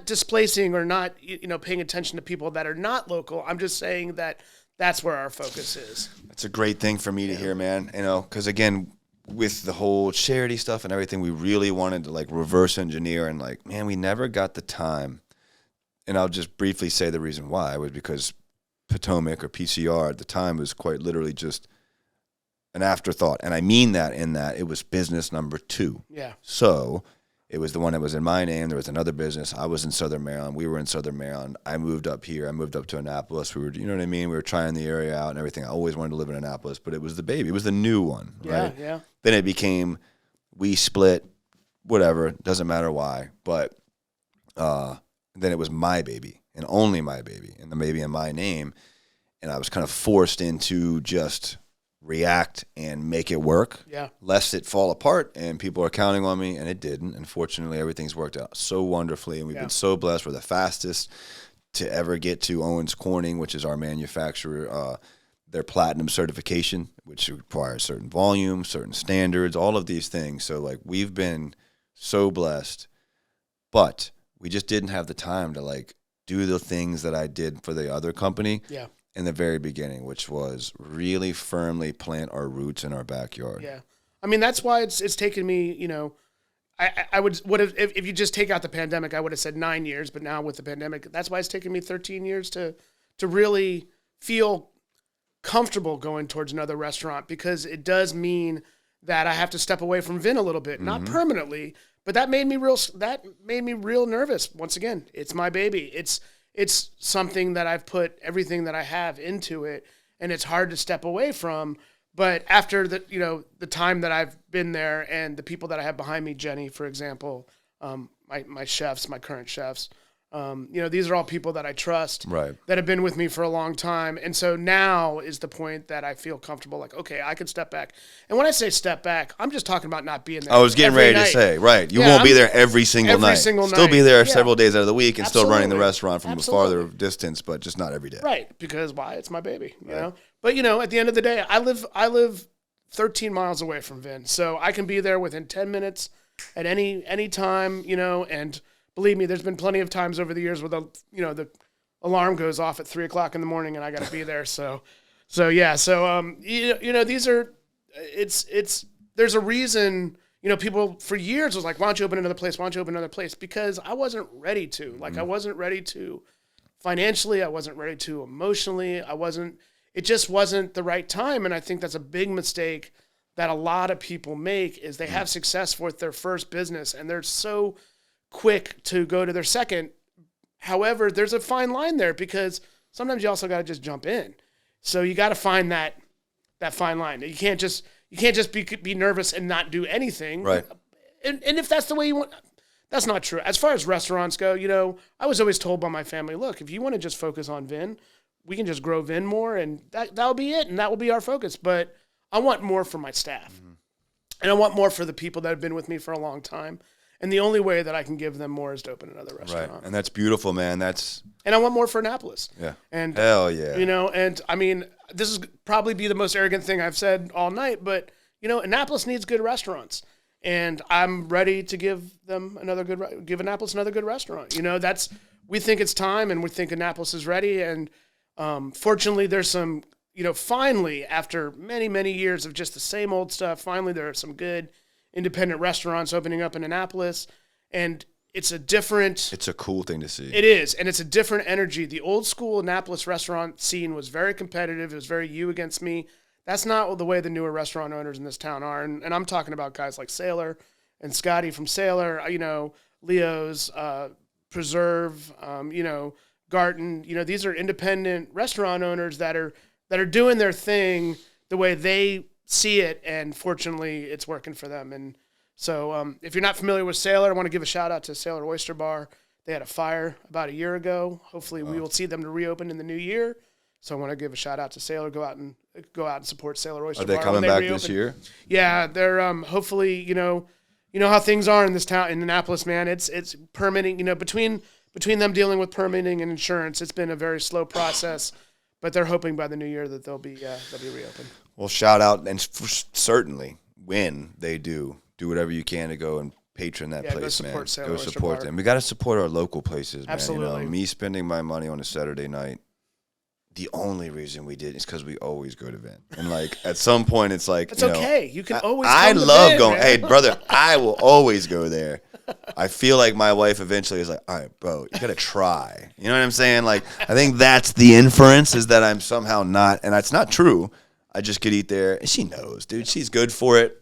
displacing or not paying attention to people that are not local. I'm just saying that that's where our focus is. That's a great thing for me to hear, man. Because again, with the whole charity stuff and everything, we really wanted to reverse engineer and man, we never got the time. And I'll just briefly say the reason why was because Potomac or PCR at the time was quite literally just an afterthought. And I mean that in that it was business number 2. Yeah. So it was the one that was in my name. There was another business. I was in Southern Maryland. We were in Southern Maryland. I moved up here. I moved up to Annapolis. We were, you know what I mean? We were trying the area out and everything. I always wanted to live in Annapolis, but it was the baby. It was the new one, right? Yeah. Then it became, we split, whatever. Doesn't matter why. But then it was my baby and only my baby and the baby in my name. And I was kind of forced into just react and make it work, lest it fall apart, and people are counting on me, and it didn't. And fortunately, everything's worked out so wonderfully, and we've been so blessed. We're the fastest to ever get to Owens Corning, which is our manufacturer, their platinum certification, which requires certain volume, certain standards, all of these things. So we've been so blessed, but we just didn't have the time to do the things that I did for the other company. Yeah. In the very beginning, which was really firmly plant our roots in our backyard. Yeah. I mean, that's why it's taken me, I would have, if you just take out the pandemic, I would have said 9 years, but now with the pandemic, that's why it's taken me 13 years to really feel comfortable going towards another restaurant, because it does mean that I have to step away from Vin a little bit, not permanently, but that made me real nervous. Once again, it's my baby. It's something that I've put everything that I have into it, and it's hard to step away from. But after the time that I've been there and the people that I have behind me, Jenny, for example, my chefs, my current chefs, these are all people that I trust, right, that have been with me for a long time. And so now is the point that I feel comfortable, okay, I can step back. And when I say step back, I'm just talking about not being there. I was getting ready to say, right, you won't be there every single night. Still be there several days out of the week and still running the restaurant from a farther distance, but just not every day. Right, because why? It's my baby, you know? But, at the end of the day, I live 13 miles away from Vin, so I can be there within 10 minutes at any time, and believe me, there's been plenty of times over the years where the alarm goes off at 3:00 in the morning and I got to be there. So these are, there's a reason, people for years was like, why don't you open another place? Why don't you open another place? Because I wasn't ready to, I wasn't ready to financially. I wasn't ready to emotionally. It just wasn't the right time. And I think that's a big mistake that a lot of people make, is they have success with their first business and they're so quick to go to their second. However, there's a fine line there, because sometimes you also got to just jump in. So you got to find that fine line. You can't just be nervous and not do anything. Right. And if that's the way you want, that's not true. As far as restaurants go, I was always told by my family, look, if you want to just focus on Vin, we can just grow Vin more, and that'll be it, and that will be our focus. But I want more for my staff. Mm-hmm. And I want more for the people that have been with me for a long time. And the only way that I can give them more is to open another restaurant. Right. And that's beautiful, man. And I want more for Annapolis. Yeah. And hell yeah. And I mean, this is probably be the most arrogant thing I've said all night, but Annapolis needs good restaurants. And I'm ready to give Annapolis another good restaurant. We think it's time, and we think Annapolis is ready. And fortunately, there's some, finally, after many, many years of just the same old stuff, finally there are some good independent restaurants opening up in Annapolis. And it's a different. It's a cool thing to see. It is, and it's a different energy. The old school Annapolis restaurant scene was very competitive. It was very you against me. That's not the way the newer restaurant owners in this town are, and I'm talking about guys like Sailor and Scotty from Sailor. Leo's, Preserve. Garten. These are independent restaurant owners that are doing their thing the way they see it, and fortunately, it's working for them. And so, if you're not familiar with Sailor, I want to give a shout out to Sailor Oyster Bar. They had a fire about a year ago. Hopefully, we will see them to reopen in the new year. So I want to give a shout out to Sailor. Go out and support Sailor Oyster Bar. Are they coming back this year? Yeah, they're hopefully you know how things are in this town in Annapolis, man. It's permitting. Between them dealing with permitting and insurance, it's been a very slow process. But they're hoping by the new year that they'll be reopened. Well, shout out, and certainly when they do whatever you can to go and patron that place, man. Go support them. We got to support our local places, man. Absolutely. Me spending my money on a Saturday night, the only reason we did is because we always go to Vin. And at some point, it's like, it's okay. You can always. I love going. Man. Hey, brother, I will always go there. I feel like my wife eventually is like, all right, bro, you got to try. You know what I'm saying? I think that's the inference, is that I'm somehow not, and that's not true. I just could eat there. And she knows, dude. She's good for it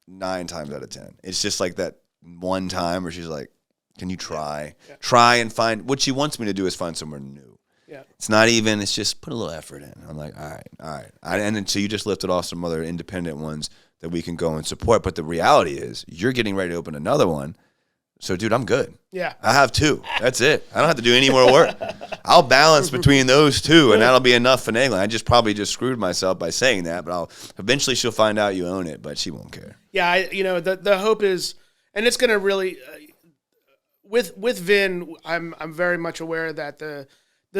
9 times out of 10. It's just like that one time where she's like, can you try? Yeah. Try and find, what she wants me to do is find somewhere new. Yeah. It's not even, it's just put a little effort in. I'm like, all right. And then so you just lifted off some other independent ones that we can go and support. But the reality is, you're getting ready to open another one. So, dude, I'm good. Yeah. I have 2. That's it. I don't have to do any more work. I'll balance between those 2, and that'll be enough finagling. I probably just screwed myself by saying that, but eventually she'll find out you own it, but she won't care. Yeah, the hope is, and it's going to really, with Vin, I'm very much aware that the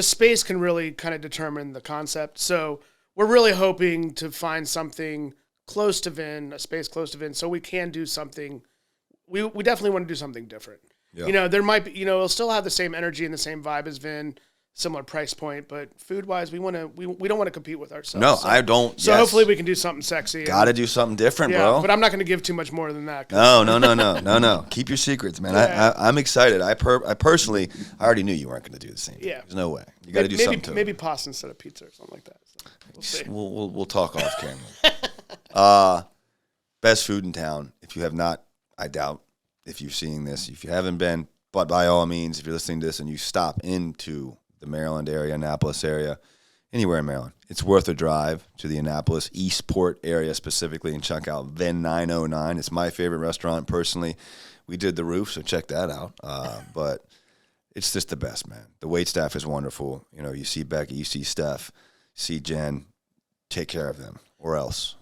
space can really kind of determine the concept. So we're really hoping to find something close to Vin, a space close to Vin, so we can do something. We definitely want to do something different. Yeah. There might be, it'll still have the same energy and the same vibe as Vin, similar price point, but food wise, we don't want to compete with ourselves. No, so, I don't. So hopefully we can do something sexy. Got to do something different, bro. But I'm not going to give too much more than that. No. Keep your secrets, man. Yeah. I'm excited. I personally, I already knew you weren't going to do the same thing. Yeah. There's no way. You got to do something to maybe pasta instead of pizza or something like that. So we'll see. We'll talk off camera. Best food in town. If you have not, I doubt if you've seen this. If you haven't been, but by all means, if you're listening to this and you stop into the Maryland area, Annapolis area, anywhere in Maryland, it's worth a drive to the Annapolis Eastport area specifically and check out Vin 909. It's my favorite restaurant personally. We did the roof, so check that out. But it's just the best, man. The wait staff is wonderful. You see Becky, you see Steph, see Jen. Take care of them, or else.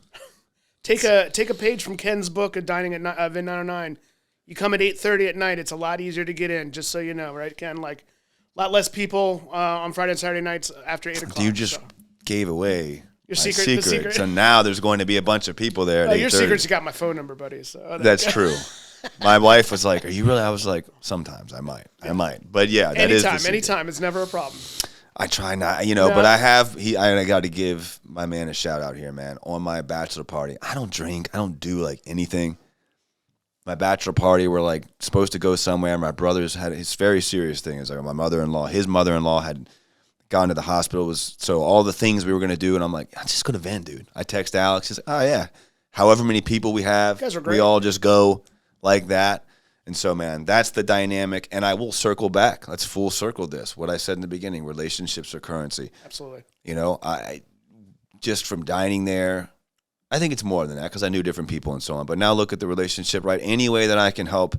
Take a page from Ken's book of Dining at Vin 909. You come at 8:30 at night. It's a lot easier to get in, just so you know, right, Ken? A lot less people on Friday and Saturday nights after 8 o'clock. You just gave away your secret. So now there's going to be a bunch of people there at 8:30. Your secret's you got my phone number, buddy. So that's true. My wife was like, "Are you really?" I was like, "Sometimes I might." But yeah, that is the secret. Anytime. It's never a problem. I try not, but I got to give my man a shout out here, man. On my bachelor party, I don't drink. I don't do anything. My bachelor party, we're supposed to go somewhere. My brother's had his very serious thing. Is my mother-in-law. His mother-in-law had gone to the hospital. So all the things we were gonna do, and I'm like, I'll just go to Vin, dude. I text Alex. He's like, oh yeah. However many people we have, we all just go like that. And so, man, that's the dynamic. And I will circle back. Let's full circle this. What I said in the beginning: relationships are currency. Absolutely. I just from dining there. I think it's more than that because I knew different people and so on. But now look at the relationship, right? Any way that I can help,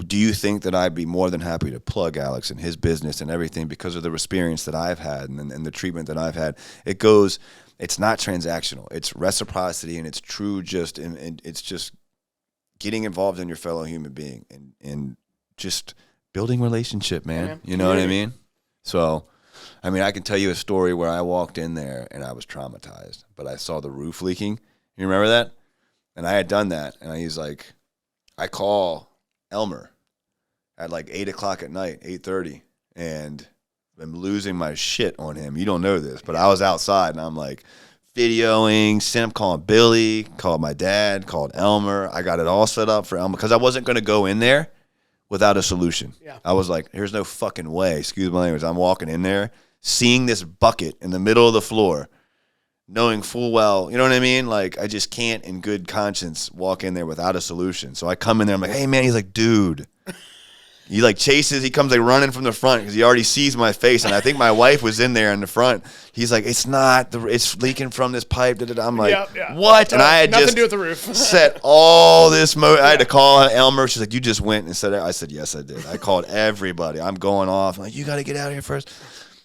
do you think that I'd be more than happy to plug Alex and his business and everything because of the experience that I've had and the treatment that I've had? It's not transactional. It's reciprocity and it's true and it's just getting involved in your fellow human being and just building relationship, man. You know what I mean? So, I can tell you a story where I walked in there and I was traumatized, but I saw the roof leaking. You remember that? And I had done that, and I call Elmer at 8 o'clock at night, 8:30, and I'm losing my shit on him. You don't know this, but I was outside, and I'm videoing, calling Billy, called my dad, called Elmer. I got it all set up for Elmer because I wasn't going to go in there without a solution. Yeah. I was like, there's no fucking way. Excuse my language. I'm walking in there, seeing this bucket in the middle of the floor, knowing full well, you know what I mean? Like, I just can't in good conscience walk in there without a solution. So I come in there, I'm like, hey, man. He's like, dude. He like chases, he comes like running from the front because he already sees my face. And I think my wife was in there in the front. He's like, it's leaking from this pipe. I'm like, what? And I had nothing just to do with the roof. set all this. I had to call Elmer. She's like, you just went and said it. I said, yes, I did. I called everybody. I'm going off. I'm like, you got to get out of here first.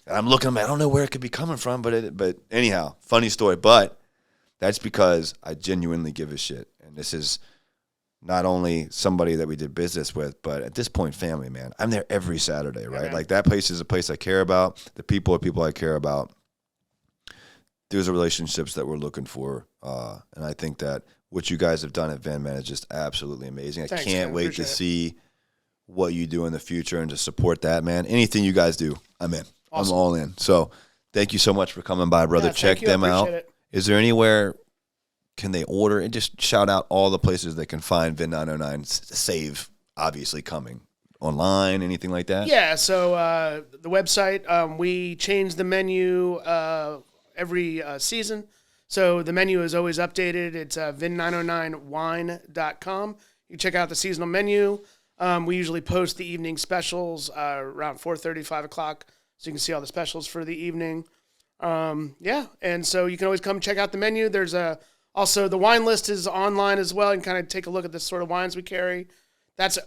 And I'm looking, I don't know where it could be coming from, but anyhow, funny story. But that's because I genuinely give a shit. And this is not only somebody that we did business with, but at this point, family, man. I'm there every Saturday, right? Like, that place is a place I care about. The people are people I care about. Those are relationships that we're looking for. And I think that what you guys have done at Vin, man, is just absolutely amazing. Thanks, I can't man. wait to Appreciate it. see what you do in the future and to support that, man. Anything you guys do, I'm in. Awesome. I'm all in. So thank you so much for coming by, brother. Yeah, Check thank you. I them out. appreciate it. Is there anywhere can they order? And just shout out all the places they can find VIN 909 save, obviously coming online, anything like that? Yeah, so the website, we change the menu every season. So the menu is always updated. It's vin909wine.com. You check out the seasonal menu. We usually post the evening specials around 4:30, 5 o'clock, so you can see all the specials for the evening. Yeah, and so you can always come check out the menu. There's also the wine list is online as well. You can kind of take a look at the sort of wines we carry. That's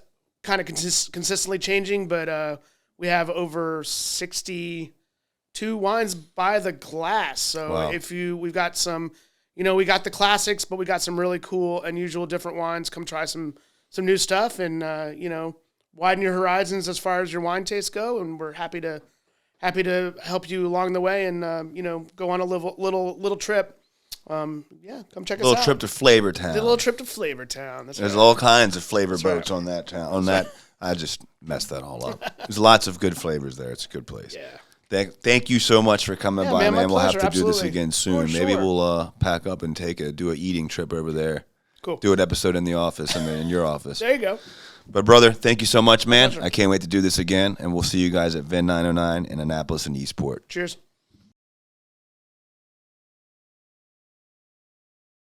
kind of consistently changing, but we have over 62 wines by the glass. So Wow. we've got some, we got the classics, but we got some really cool, unusual, different wines. Come try some new stuff, and widen your horizons as far as your wine tastes go. And we're happy to help you along the way, and go on a little trip. Come check us out. Little trip to Flavor Town. Did a little trip to Flavor Town. That's There's right. all kinds of flavor That's boats right. on that town. On that, I just messed that all up. There's lots of good flavors there. It's a good place. Yeah. Thank you so much for coming Yeah, by, man, my We'll have pleasure. to do this Absolutely. again soon. For Maybe sure. we'll pack up and do an eating trip over there. Cool. Do an episode in the office and then in your office. There you go. But brother, thank you so much, man. Pleasure. I can't wait to do this again, and we'll see you guys at VIN 909 in Annapolis and Eastport. Cheers.